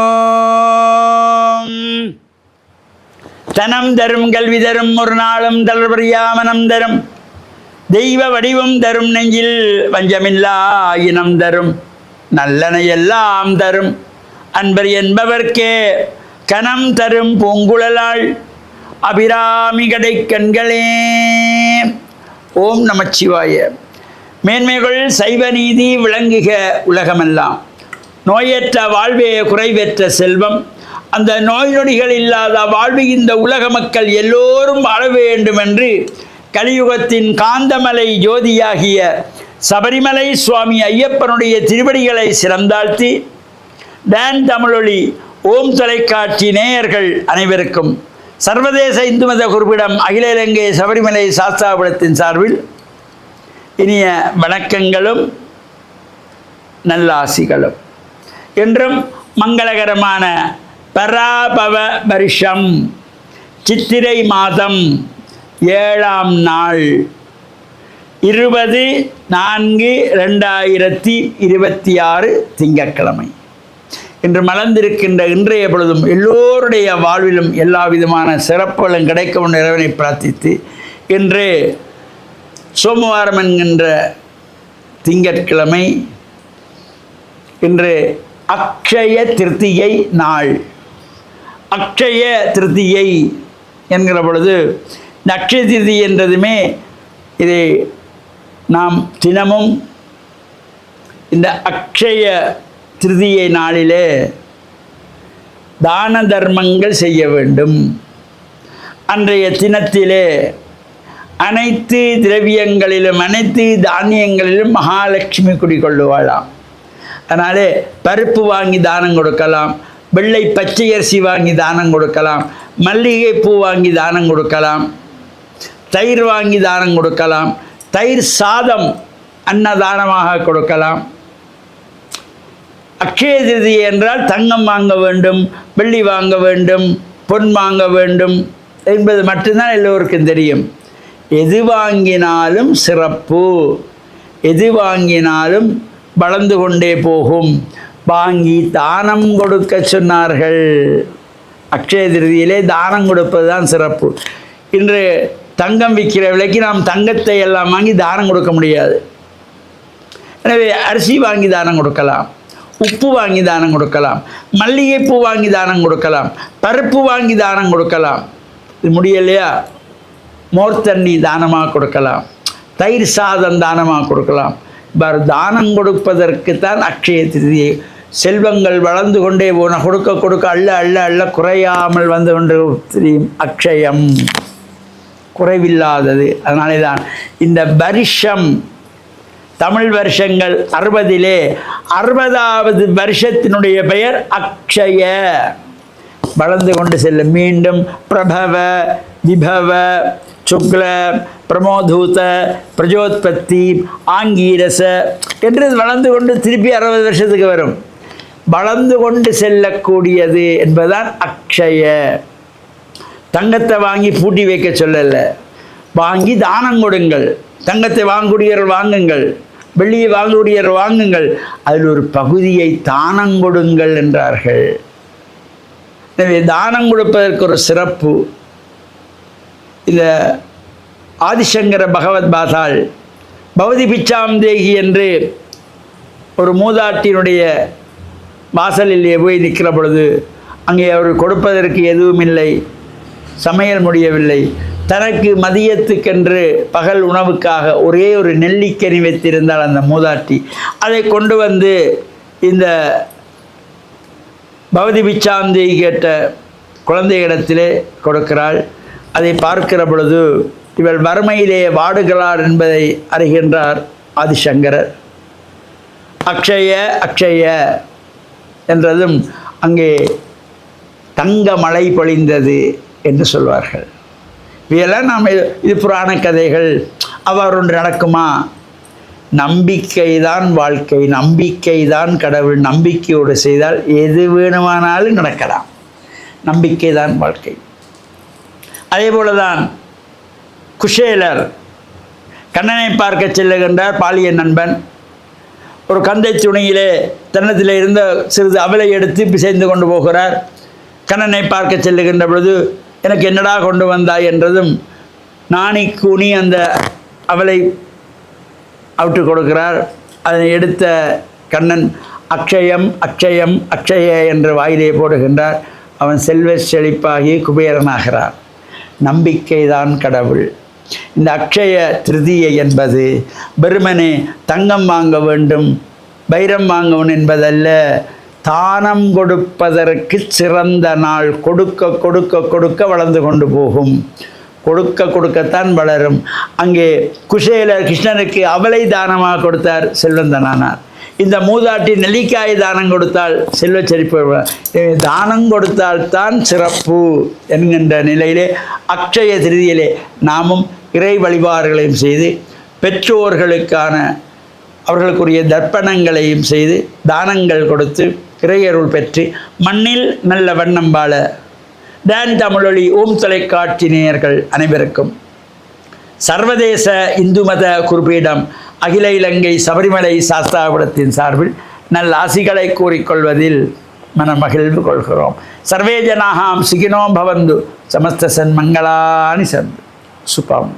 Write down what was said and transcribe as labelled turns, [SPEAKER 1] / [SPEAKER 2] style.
[SPEAKER 1] ஓம் தனம் தரும் கல்வி தரும் ஒரு நாளும் தளர்வறியாமனம் தரும் தெய்வ வடிவம் தரும் நெஞ்சில் வஞ்சமில்லா இனம் தரும் நல்லன எல்லாம் தரும் அன்பர் என்பவர்க்கே கனம் தரும் பூங்குழலாள் அபிராமி கடை கண்களே. ஓம் நமச்சிவாய. மேன்மைகள் சைவ நீதி விளங்குக உலகமெல்லாம். நோயற்ற வாழ்வே குறைவற்ற செல்வம். அந்த நோய் நொடிகள் இல்லாத வாழ்வு இந்த உலக மக்கள் எல்லோரும் வாழ வேண்டும் என்று கலியுகத்தின் காந்தமலை ஜோதியாகிய சபரிமலை சுவாமி ஐயப்பனுடைய திருவடிகளை சிறந்தாழ்த்தி டான் தமிழொலி ஓம் தொலைக்காட்சி நேயர்கள் அனைவருக்கும் சர்வதேச இந்து மத குறிப்பிடம் அகில இலங்கை சபரிமலை சாஸ்தாபுரத்தின் சார்பில் இனிய வணக்கங்களும் நல்லாசிகளும். என்றும் மங்களகரமான பராபவ வருஷம் சித்திரை மாதம் 7ஆம் நாள் 20/4/2026 திங்கட்கிழமை. இன்று மலர்ந்திருக்கின்ற இன்றைய பொழுதும் எல்லோருடைய வாழ்விலும் எல்லா விதமான சிறப்புகளும் கிடைக்கும் இறைவனை பிரார்த்தித்து இன்று சோமவாரம் என்கின்ற திங்கட்கிழமை. இன்று அக்ஷய திருத்தியை நாள். அக்ஷய திருத்தியை என்கிற பொழுது இந்த அக்ஷய திருத்தியை என்றதுமே இதை நாம் தினமும் இந்த அக்ஷய திருதியை நாளிலே தான தர்மங்கள் செய்ய வேண்டும். அன்றைய தினத்திலே அனைத்து திரவியங்களிலும் அனைத்து தானியங்களிலும் மகாலட்சுமி குடிகொள்ளுவாளாம். அதனாலே பருப்பு வாங்கி தானம் கொடுக்கலாம், வெள்ளை பச்சை அரிசி வாங்கி தானம் கொடுக்கலாம், மல்லிகை பூ வாங்கி தானம் கொடுக்கலாம், தயிர் வாங்கி தானம் கொடுக்கலாம், தயிர் சாதம் அன்னதானமாக கொடுக்கலாம். அக்ஷய திருதியை என்றால் தங்கம் வாங்க வேண்டும், வெள்ளி வாங்க வேண்டும், பொன் வாங்க வேண்டும் என்பது மட்டும்தான் எல்லோருக்கும் தெரியும். எது வாங்கினாலும் சிறப்பு, எது வாங்கினாலும் வளர்ந்து கொண்டே போகும். வாங்கி தானம் கொடுக்க சொன்னார்கள். அக்ஷய திருதியிலே தானம் கொடுப்பது தான் சிறப்பு. இன்று தங்கம் விற்கிற விலைக்கு நாம் தங்கத்தை எல்லாம் வாங்கி தானம் கொடுக்க முடியாது. எனவே அரிசி வாங்கி தானம் கொடுக்கலாம், உப்பு வாங்கி தானம் கொடுக்கலாம், மல்லிகைப்பூ வாங்கி தானம் கொடுக்கலாம், பருப்பு வாங்கி தானம் கொடுக்கலாம். இது முடியலையா, மோர் தண்ணி தானமாக கொடுக்கலாம், தயிர் சாதம் தானமாக கொடுக்கலாம். இவ்வாறு தானம் கொடுப்பதற்கு தான் அக்ஷய திருதியை. செல்வங்கள் வளர்ந்து கொண்டே போன கொடுக்க கொடுக்க அள்ள அள்ள அள்ள குறையாமல் வந்து கொண்டு தெரியும். அக்ஷயம் குறைவில்லாதது. அதனாலே தான் இந்த வருஷம் தமிழ் வருஷங்கள் 60லே 60வது வருஷத்தினுடைய பெயர் அக்ஷய. வளர்ந்து கொண்டு செல்ல மீண்டும் பிரபவ விபவ சுக்ல பிரமோதூத பிரஜோத்பத்தி ஆங்கீரச என்று வளர்ந்து கொண்டு திருப்பி 60 வருஷத்துக்கு வரும். வளர்ந்து கொண்டு செல்லக்கூடியது என்பதுதான் அக்ஷய. தங்கத்தை வாங்கி பூட்டி வைக்க சொல்லலை, வாங்கி தானம் கொடுங்கள். தங்கத்தை வாங்கக்கூடியவர்கள் வாங்குங்கள், வெள்ளியை வாங்கக்கூடியவர்கள் வாங்குங்கள், அதில் ஒரு பகுதியை தானம் கொடுங்கள் என்றார்கள். எனவே தானம் கொடுப்பதற்கு ஒரு சிறப்பு. இந்த ஆதிசங்கர பகவத் பாதாள் பவதி பிச்சாம் தேகி என்று ஒரு மூதாட்டியினுடைய வாசலிலே போய் நிற்கிற பொழுது அங்கே அவர் கொடுப்பதற்கு எதுவும் இல்லை, சமையல் முடியவில்லை. தனக்கு மதியத்துக்கென்று பகல் உணவுக்காக ஒரே ஒரு நெல்லிக்கனி வைத்திருந்தால் அந்த மூதாட்டி அதை கொண்டு வந்து இந்த பவதி பிச்சாந்தி கேட்ட குழந்தையிடத்திலே கொடுக்கிறாள். அதை பார்க்கிற பொழுது இவள் வறுமையிலே வாடுகிறாள் என்பதை அறிகின்றார் ஆதிசங்கரர். அக்ஷய அக்ஷய என்றதும் அங்கே தங்க மழை பொழிந்தது என்று சொல்வார்கள். இவையெல்லாம் நாம் இது புராண கதைகள். அவ்வாறு ஒன்று நடக்குமா? நம்பிக்கை தான் வாழ்க்கை, நம்பிக்கை தான் கடவுள். நம்பிக்கையோடு செய்தால் எது வேணுமானாலும் நடக்கலாம். நம்பிக்கை தான் வாழ்க்கை. அதே போல தான் குஷேலர் கண்ணனை பார்க்க செல்லுகின்றார் பாலிய நண்பன். ஒரு கந்தை துணியிலே தன்னத்தில் இருந்த சிறிது அவலை எடுத்து பிசைந்து கொண்டு போகிறார். கண்ணனை பார்க்க செல்லுகின்ற பொழுது எனக்கு என்னடா கொண்டு வந்தாய் என்றதும் நாணி கூனி அந்த அவலை அவுட்டு கொடுக்கிறார். அதனை எடுத்த கண்ணன் அக்ஷயம் அக்ஷயம் அக்ஷய என்று வாயிலே போடுகின்றார். அவன் செல்வ செழிப்பாகி குபேரனாகிறார். நம்பிக்கைதான் கடவுள். இந்த அக்ஷய திருதியை என்பது வெறுமனே தங்கம் வாங்க வேண்டும் வைரம் வாங்கணும் என்பதல்ல. தானம் கொடுப்பதற்கு சிறந்த நாள். கொடுக்க கொடுக்க கொடுக்க வளர்ந்து கொண்டு போகும். கொடுக்க கொடுக்கத்தான் வளரும். அங்கே குசேலர் கிருஷ்ணனுக்கு அவளை தானமாக கொடுத்தார், செல்வந்தனானார். இந்த மூதாட்டி நெல்லிக்காய் தானம் கொடுத்தால் செல்வ செழிப்பு. தானம் கொடுத்தால்தான் சிறப்பு என்கின்ற நிலையிலே அக்ஷய திருதியிலே நாமும் இறை வழிபாடுகளையும் செய்து பெற்றோர்களுக்கான அவர்களுக்குரிய தர்ப்பணங்களையும் செய்து தானங்கள் கொடுத்து இறையருள் பெற்று மண்ணில் நல்ல வண்ணம் வாழ டான் தமிழொலி ஓம் தொலைக்காட்சி நேயர்கள் அனைவருக்கும் சர்வதேச இந்து மத குறிப்பீடம் அகில இலங்கை சபரிமலை சாஸ்தாபுரத்தின் சார்பில் நல்ல ஆசிகளை கூறிக்கொள்வதில் மனமகிழ்வு கொள்கிறோம். சர்வே ஜனாகாம் சுகினோ பவந்து சமஸ்த சன்மங்களானி சந்து சுபம்.